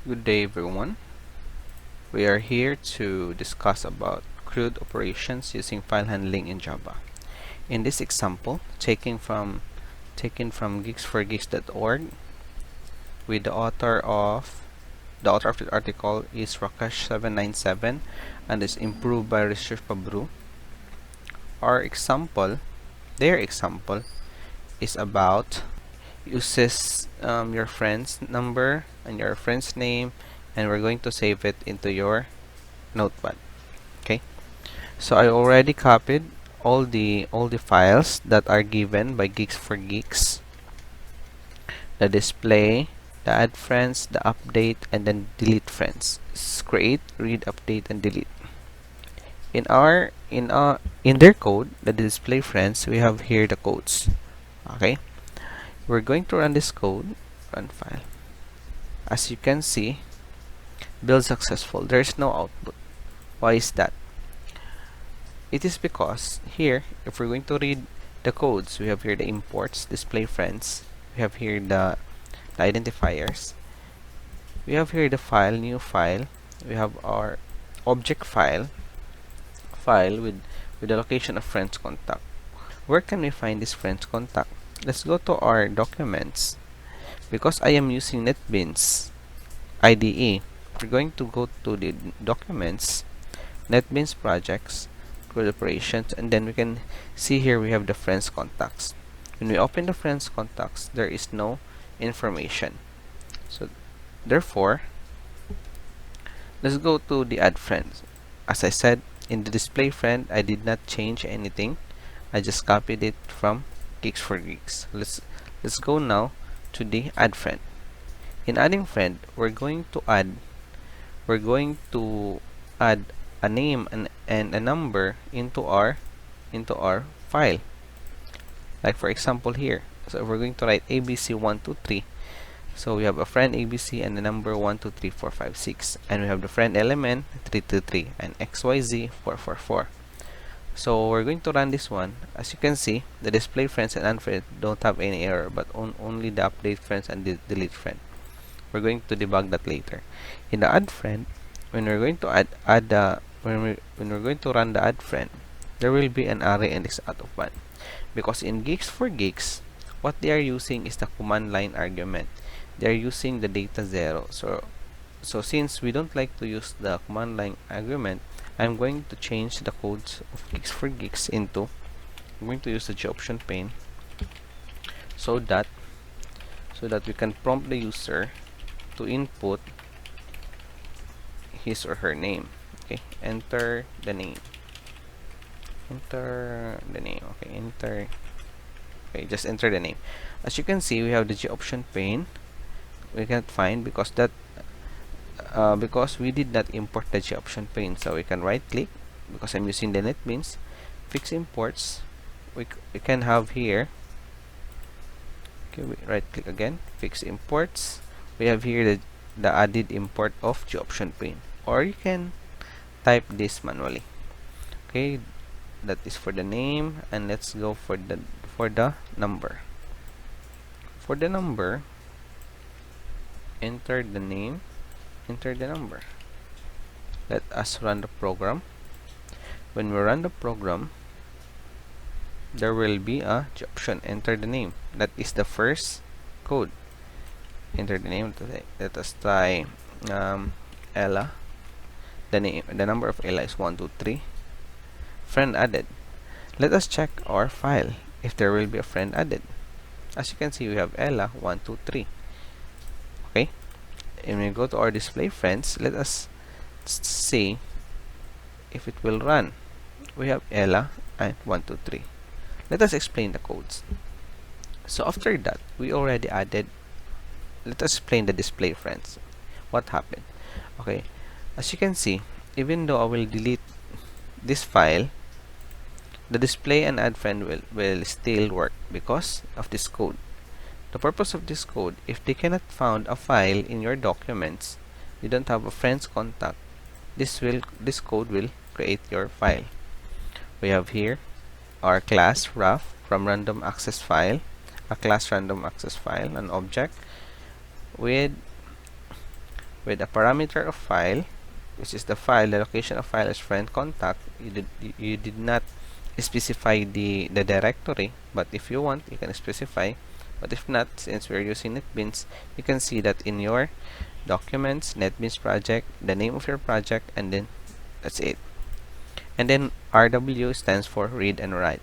Good day everyone. We are here to discuss about CRUD operations using file handling in Java. In this example, taken from geeks4geeks.org, with the author of the article is Rakesh797 and is improved by Research Pabru. Their example is about uses your friend's number and your friend's name, and we're going to save it into your notepad. Okay, so I already copied all the files that are given by Geeks4Geeks: the display, the add friends, the update, and then delete friends. Create, read, update, and delete. In their code, the display friends, we have here the codes. Okay, we're going to run this code. Run file. As you can see, build successful. There is no output. Why is that? It is because here, if we're going to read the codes, we have here the imports, display friends, we have here the identifiers, we have here the file, new file, we have our object file with the location of friends contact. Where can we find this friends contact? Let's go to our documents. Because I am using NetBeans IDE, we're going to go to the documents, NetBeans projects, CRUD operations, and then we can see here we have the friends contacts. When we open the friends contacts, there is no information. So therefore, let's go to the add friends. As I said, in the display friend, I did not change anything. I just copied it from Geeks4Geeks. Let's go now to the add friend. In adding friend, we're going to add a name and a number into our file. Like for example here, so we're going to write ABC123. So we have a friend ABC and the number 123456, and we have the friend element 323 and XYZ 444. So we're going to run this one. As you can see, the display friends and unfriend don't have any error, but only the update friends and the delete friend. We're going to debug that later. In the add friend, when we're going to when we're going to run the add friend, there will be an array index out of 1, because in Geeks4Geeks, what they are using is the command line argument. They are using the data 0. So since we don't like to use the command line argument, I'm going to change the codes of Geeks4Geeks into, I'm going to use the JoptionPane so that we can prompt the user to input his or her name. Okay, enter the name. Okay, just enter the name. As you can see, we have the JoptionPane. We can't find because we did not import the JoptionPane. So we can right click, because I'm using the NetBeans, fix imports. We can have here, okay, we right click again, fix imports. We have here the added import of JoptionPane, or you can type this manually. Okay, that is for the name, and let's go for the number. For the number, enter the name, enter the number. Let us run the program. When we run the program, there will be a option, enter the name. That is the first code. Enter the name. Let us try Ella. The number of Ella is 123. Friend added. Let us check our file if there will be a friend added. As you can see, we have Ella 123. Okay, and we go to our display friends. Let us see if it will run. We have Ella and 123. Let us explain the codes. So after that, we already added. Let us explain the display friends. What happened? Okay, as you can see, even though I will delete this file, the display and add friend will still work because of this code. The purpose of this code, if they cannot find a file in your documents, you don't have a friends contact, this code will create your file. We have here our class ref from random access file, a class random access file, an object with with a parameter of file, which is the file, the location of file is friend contact. You did not specify the directory, but if you want, you can specify. But if not, since we're using NetBeans, you can see that in your documents, NetBeans project, the name of your project, and then that's it. And then RW stands for read and write.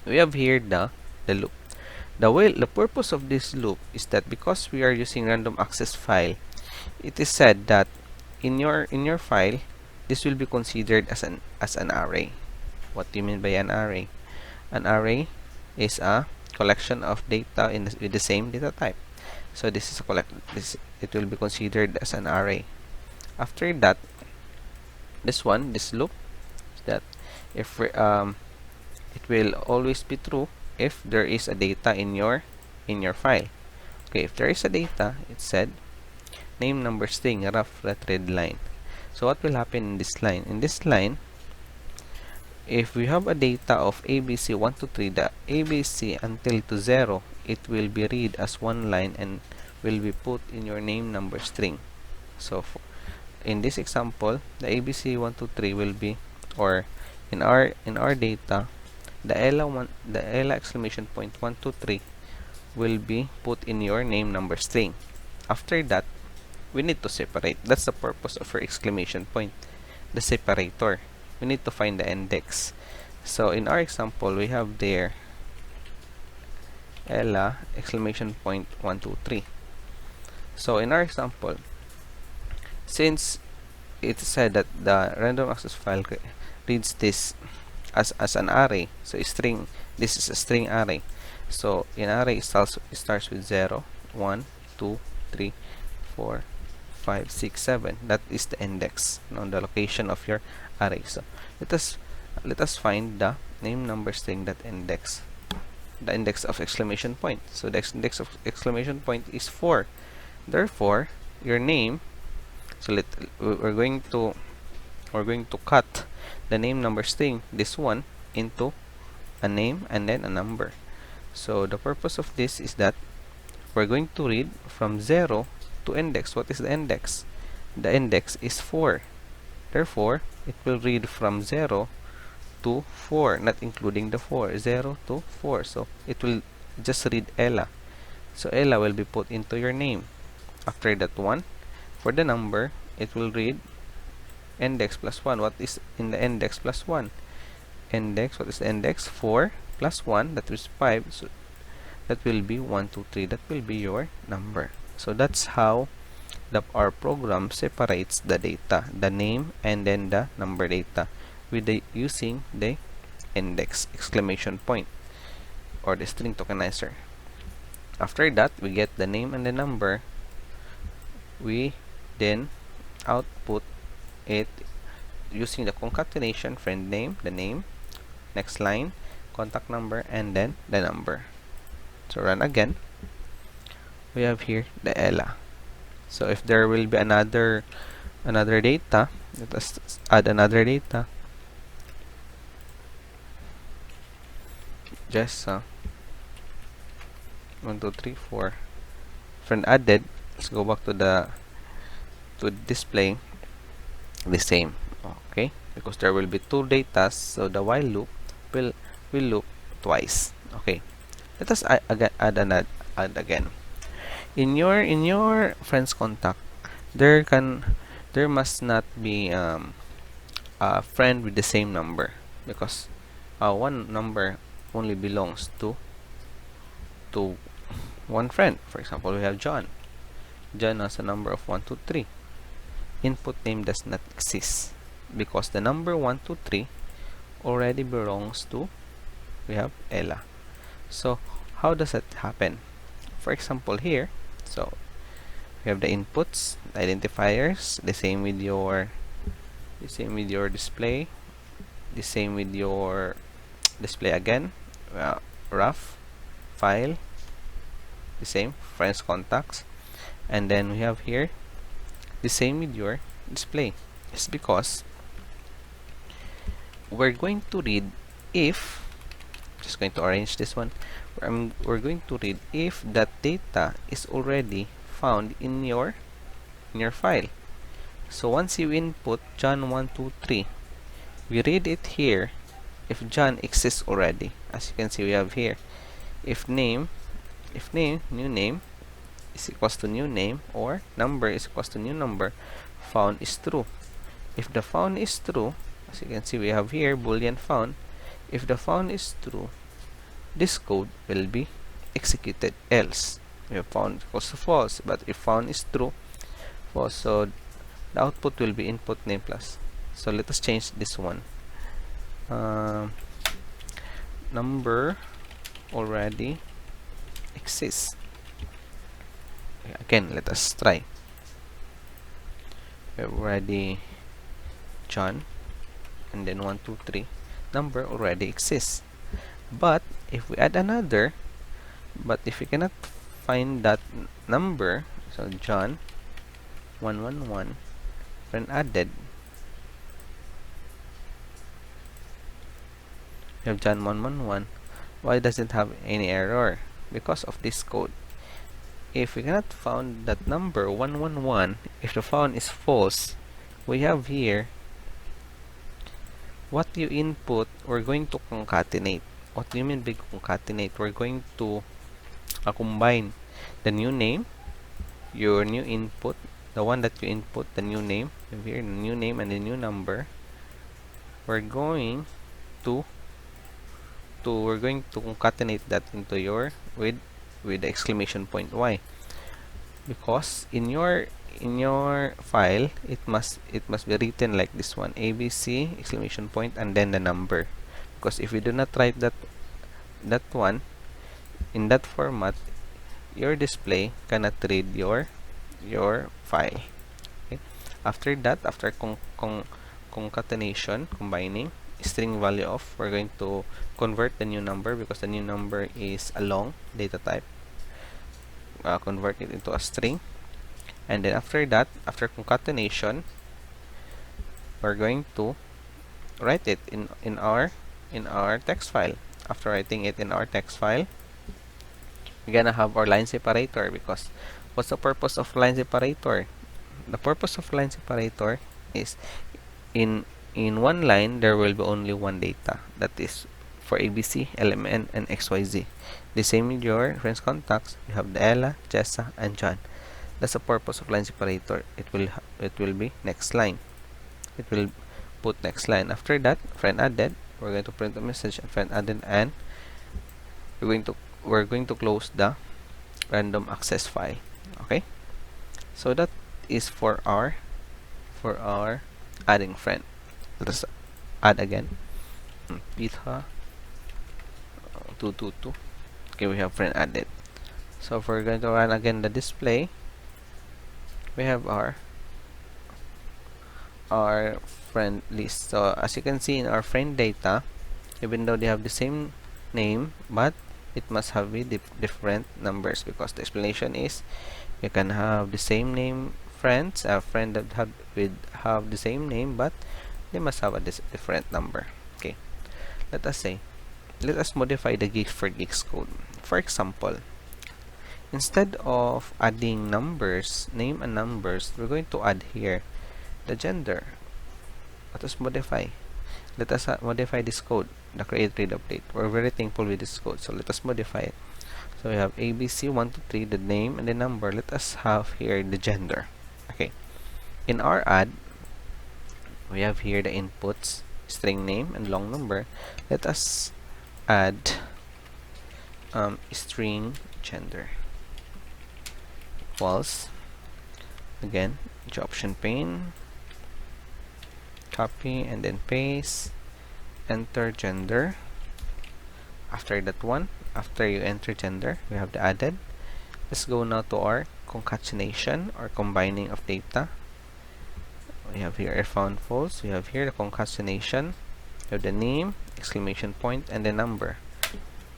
We have here the loop. The purpose of this loop is that because we are using random access file, it is said that in your file, this will be considered as an array. What do you mean by an array? An array is a collection of data with the same data type. So this is it will be considered as an array. After that, this loop is that if it will always be true if there is a data in your file. Okay, if there is a data, it said name, number, string, rough, red line. So what will happen in this line? In this line, if we have a data of ABC 1 to 3, the ABC until to 0, it will be read as one line and will be put in your name, number, string. So in this example, the ABC 1 to 3 will be, or in our data, the ELA exclamation point 1 to 3 will be put in your name, number, string. After that, we need to separate. That's the purpose of our exclamation point, the separator. We need to find the index. So in our example, we have there ELA exclamation point 1 2 3. So in our example, since it said that the random access file reads this as an array, so a string, this is a string array. So in array, it starts with 0 1 2 3 4 5 6 7. That is the index, the location of your array. So let us find the name, number, string, that index, the index of exclamation point. So the index of exclamation point is 4. Therefore, your name, so we're going to cut the name, number, string, this one, into a name and then a number. So the purpose of this is that we're going to read from 0 to index. What is the index? The index is 4. Therefore, it will read from 0 to 4, not including the 4. 0 to 4. So it will just read ELA. So ELA will be put into your name. After that one, for the number, it will read index plus 1. What is in the index plus 1? Index, what is the index? 4 plus 1, that is 5. So that will be 1 2 3. That will be your number. So that's how our program separates the data, the name and then the number data, with using the index exclamation point or the string tokenizer. After that, we get the name and the number. We then output it using the concatenation friend name, the name, next line, contact number, and then the number. So run again. We have here the ELA. So if there will be another data, let us add another data. Just 1 2 3 4. Friend added. Let's go back to display the same. Okay, because there will be two data, so the while loop will loop twice. Okay, let us add again. In your friends contact, there must not be a friend with the same number, because one number only belongs to one friend. For example, we have John. John has a number of 1 2 3. Input name does not exist because the number 1 2 3 already belongs to, we have ELA. So how does that happen? For example, here, so we have the inputs, the identifiers, the same with your display, the same with your display again, rough, file, the same, friends contacts, and then we have here the same with your display. It's because we're going to read if, just going to arrange this one, we're going to read if that data is already found in your in your file. So once you input John 123, we read it here if John exists already. As you can see, we have here if name new name is equals to new name, or number is equals to new number, found is true. If the found is true, as you can see, we have here boolean found. If the found is true, this code will be executed. Else, we have found equals to false. But if found is true, false. So the output will be input name plus. So let us change this one. Number already exists. Again, let us try. We have already John, and then 1, 2, 3. Number already exists. But if we add another, but if we cannot find that number, so John 111, when added, we have John 111. Why does it have any error? Because of this code. If we cannot find that number 111, if the found is false, we have here what you input, we're going to concatenate. What do you mean by concatenate? We're going to combine the new name, your new input, the one that you input, the new name, here the new name and the new number. We're going to concatenate that into your with the exclamation point. Why? Because in your file it must be written like this one, ABC exclamation point and then the number. Because if you do not write that one in that format, your display cannot read your file. Okay? After that, after concatenation, combining string value of, we're going to convert the new number because the new number is a long data type. Convert it into a string, and then after that, after concatenation, we're going to write it in our text file. After writing it in our text file, we're gonna have our line separator. Because what's the purpose of line separator? The purpose of line separator is in one line there will be only one data, that is for ABC, LMN, and XYZ. The same with your friends contacts, you have the Ella, Jessa, and John. That's the purpose of line separator. It will be next line. It will put next line. After that, friend added, we're going to print a message and friend added, and we're going to close the random access file. Okay, so that is for our adding friend. Let us add again. Pizza 222. Okay, we have friend added. So if we're going to run again the display, we have our friend list. So as you can see in our friend data, even though they have the same name, but it must have different numbers, because the explanation is you can have the same name friends, a friend that have the same name, but they must have a different number. Okay, let us modify the geeks for geeks code. For example, instead of adding numbers, name and numbers, we're going to add here the gender. Let us modify this code, the create, read, update. We're very thankful with this code, so let us modify it. So we have ABC 1 to 3, the name and the number. Let us have here the gender. Okay, in our add, we have here the inputs, string name and long number. Let us add string gender equals, again, JoptionPane, copy and then paste, enter gender. After that one, after you enter gender, we have the added. Let's go now to our concatenation or combining of data. We have here a found false. We have here the concatenation. We have the name, exclamation point, and the number.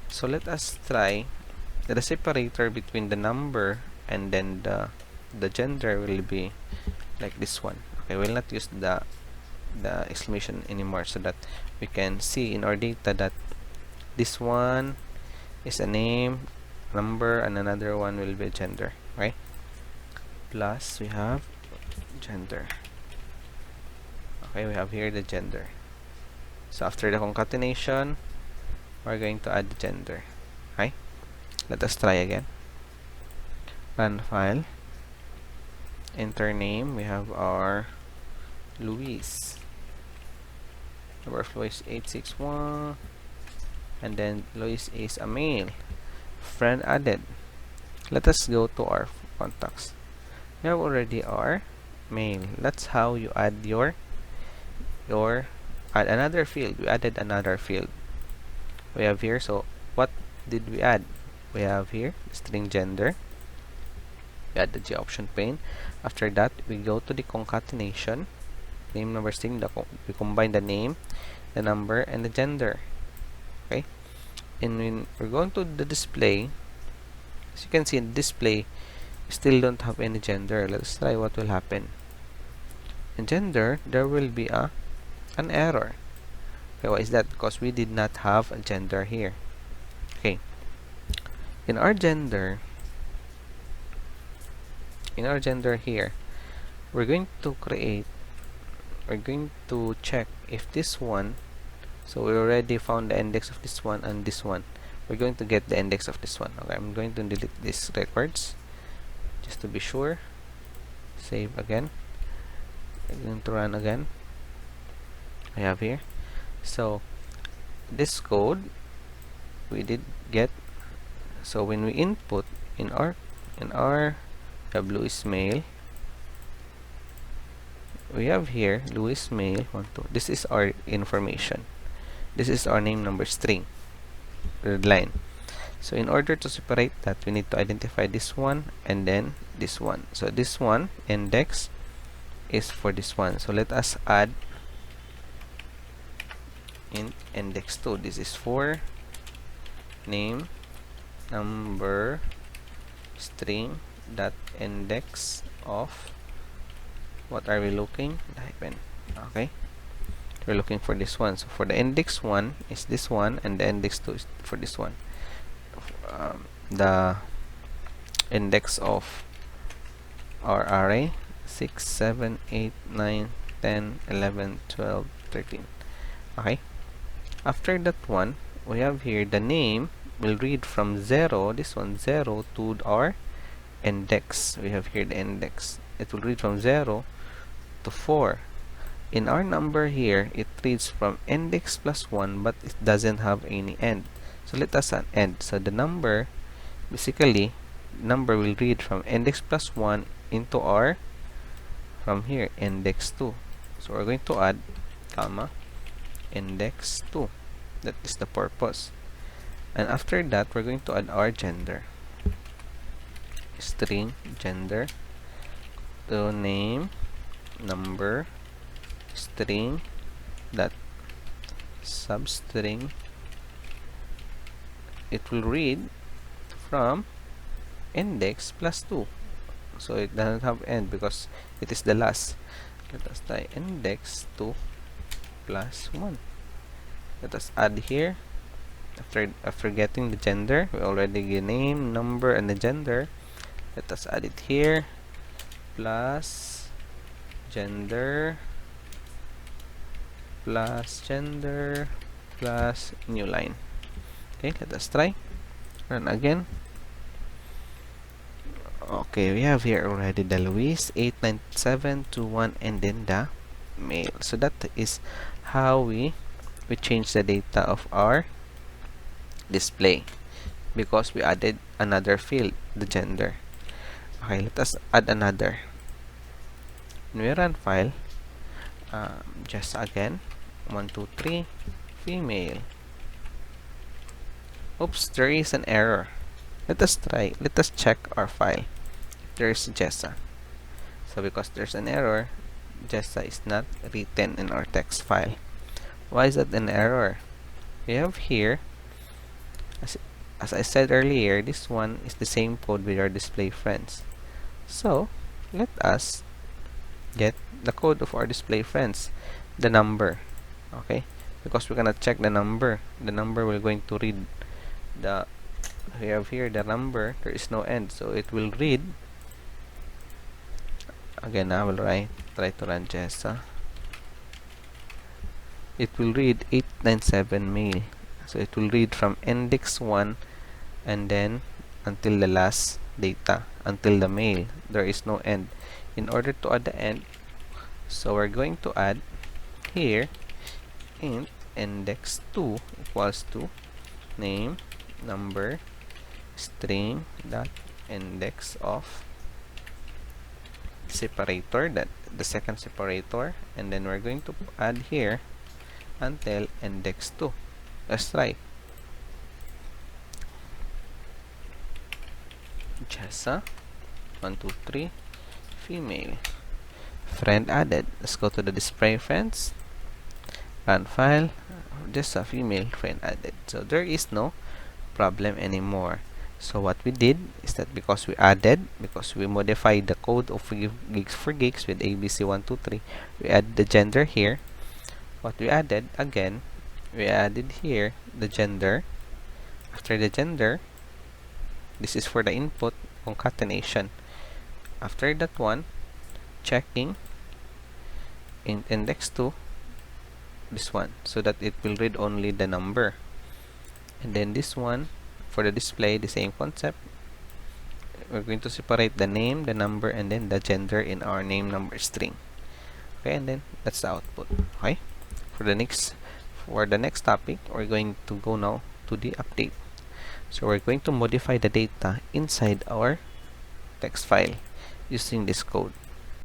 So let us try the separator between the number and then the gender will be like this one. Okay, we'll not use the exclamation anymore, so that we can see in our data that this one is a name, number, and another one will be gender. Right? Plus we have gender. Okay, we have here the gender. So after the concatenation, we're going to add the gender. Okay, let us try again. Run file. Enter name. We have our Luis. Number of Luis 861, and then Luis is a male. Friend added. Let us go to our contacts. We have already our mail. That's how you add your add another field. We added another field. We have here, so what did we add? We have here string gender. We add the JoptionPane. After that, we go to the concatenation. Name, number, string. We combine the name, the number, and the gender. Okay, and when we're going to the display, as you can see in the display, we still don't have any gender. Let's try what will happen. In gender, there will be an error. Okay, why is that? Because we did not have a gender here. Okay, in our gender here, we're going to check if this one, so we already found the index of this one and this one. We're going to get the index of this one. Okay, I'm going to delete these records just to be sure. Save again. I'm going to run again. I have here. So this code we did get. So when we input in our Luis mail, we have here Luis mail 1 2. This is our information. This is our name, number, string, red line. So in order to separate that, we need to identify this one and then this one. So this one index is for this one. So let us add in index 2. This is for name, number, string, dot index of, what are we looking? Hyphen. Okay, we're looking for this one. So for the index 1 is this one, and the index 2 is for this one. The index of our array 6 7 8 9 10 11 12 13. Okay, after that one, we have here the name will read from 0, this one 0, to our index. We have here the index. It will read from 0 to 4. In our number here, it reads from index plus 1, but it doesn't have any end. So let us add end. So the number, basically, number will read from index plus 1 into our, from here, index 2. So we're going to add comma index 2. That is the purpose. And after that, we're going to add our gender. String gender to name, number, string, that substring. It will read from index plus 2. So it doesn't have end because it is the last. Let us try index 2 plus 1. Let us add here. After getting the gender, we already get name, number, and the gender. Let us add it here. Plus gender plus gender plus new line. Okay, let us try. Run again. Okay, we have here already the Luis 89721 and then the mail. So that is how we change the data of our display, because we added another field, the gender. Okay, let us add another. When we run file, just again 1 2 3 female. Oops, there is an error. Let us check our file if there is Jessa. So because there's an error, Jessa is not written in our text file. Why is that an error? We have here, as I said earlier, this one is the same code with our display friends. So let us get the code of our display friends, the number. Okay, because we're gonna check the number. The number we're going to read the, we have here the number, there is no end, so it will read Again, I will try to run Jessa. It will read 897 mail. So it will read from index 1 and then until the last data, until the mail. There is no end. In order to add the end, so we're going to add here int index 2 equals to name number string dot index of separator, that the second separator, and then we're going to add here until index 2. Let's try. Jessa 123 female, friend added. Let's go to the display friends, run file, Jessa female, friend added. So there is no problem anymore. So what we did is that because we modified the code of gigs for gigs with ABC123, we add the gender here. What we added again, we added here the gender. After the gender, this is for the input concatenation. After that one, checking in index 2, this one, so that it will read only the number. And then this one, for the display, the same concept. We're going to separate the name, the number, and then the gender in our name number string. Okay, and then that's the output. Okay, for the next topic, we're going to go now to the update. So we're going to modify the data inside our text file using this code.